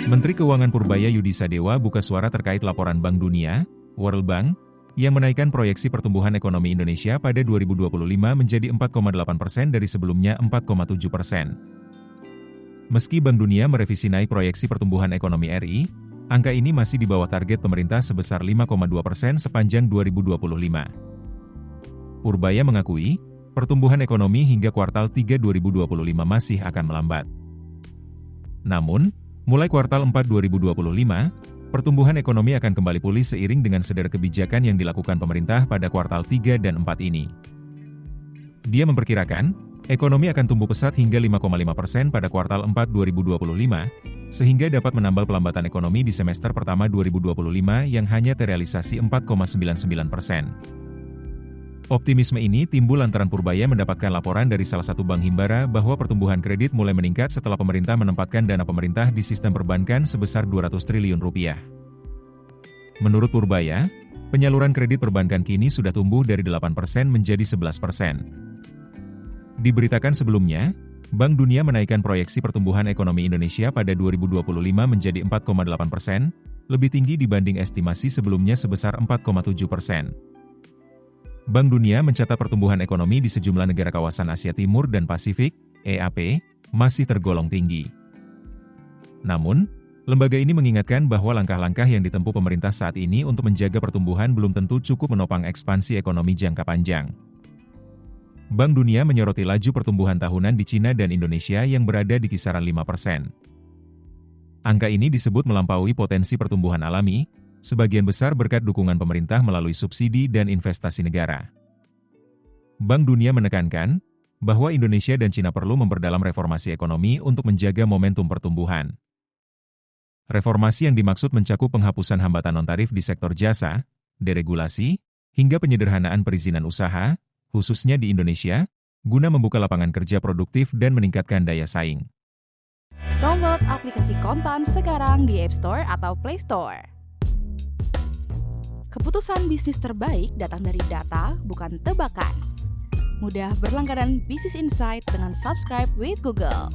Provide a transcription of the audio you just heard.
Menteri Keuangan Purbaya Yudi Sadewa buka suara terkait laporan Bank Dunia, World Bank, yang menaikkan proyeksi pertumbuhan ekonomi Indonesia pada 2025 menjadi 4,8% dari sebelumnya 4,7%. Meski Bank Dunia merevisi naik proyeksi pertumbuhan ekonomi RI, angka ini masih di bawah target pemerintah sebesar 5,2% sepanjang 2025. Purbaya mengakui, pertumbuhan ekonomi hingga kuartal 3 2025 masih akan melambat. Namun, mulai kuartal 4 2025, pertumbuhan ekonomi akan kembali pulih seiring dengan sederet kebijakan yang dilakukan pemerintah pada kuartal 3 dan 4 ini. Dia memperkirakan, ekonomi akan tumbuh pesat hingga 5,5% pada kuartal 4 2025, sehingga dapat menambal pelambatan ekonomi di semester pertama 2025 yang hanya terrealisasi 4,99%. Optimisme ini timbul lantaran Purbaya mendapatkan laporan dari salah satu bank himbara bahwa pertumbuhan kredit mulai meningkat setelah pemerintah menempatkan dana pemerintah di sistem perbankan sebesar 200 triliun rupiah. Menurut Purbaya, penyaluran kredit perbankan kini sudah tumbuh dari 8% menjadi 11%. Diberitakan sebelumnya, Bank Dunia menaikkan proyeksi pertumbuhan ekonomi Indonesia pada 2025 menjadi 4,8%, lebih tinggi dibanding estimasi sebelumnya sebesar 4,7%. Bank Dunia mencatat pertumbuhan ekonomi di sejumlah negara kawasan Asia Timur dan Pasifik, EAP, masih tergolong tinggi. Namun, lembaga ini mengingatkan bahwa langkah-langkah yang ditempuh pemerintah saat ini untuk menjaga pertumbuhan belum tentu cukup menopang ekspansi ekonomi jangka panjang. Bank Dunia menyoroti laju pertumbuhan tahunan di Cina dan Indonesia yang berada di kisaran 5%. Angka ini disebut melampaui potensi pertumbuhan alami, sebagian besar berkat dukungan pemerintah melalui subsidi dan investasi negara. Bank Dunia menekankan bahwa Indonesia dan Cina perlu memperdalam reformasi ekonomi untuk menjaga momentum pertumbuhan. Reformasi yang dimaksud mencakup penghapusan hambatan non-tarif di sektor jasa, deregulasi, hingga penyederhanaan perizinan usaha, khususnya di Indonesia, guna membuka lapangan kerja produktif dan meningkatkan daya saing. Download aplikasi Kontan sekarang di App Store atau Play Store. Keputusan bisnis terbaik datang dari data, bukan tebakan. Mudah berlangganan Business Insight dengan subscribe with Google.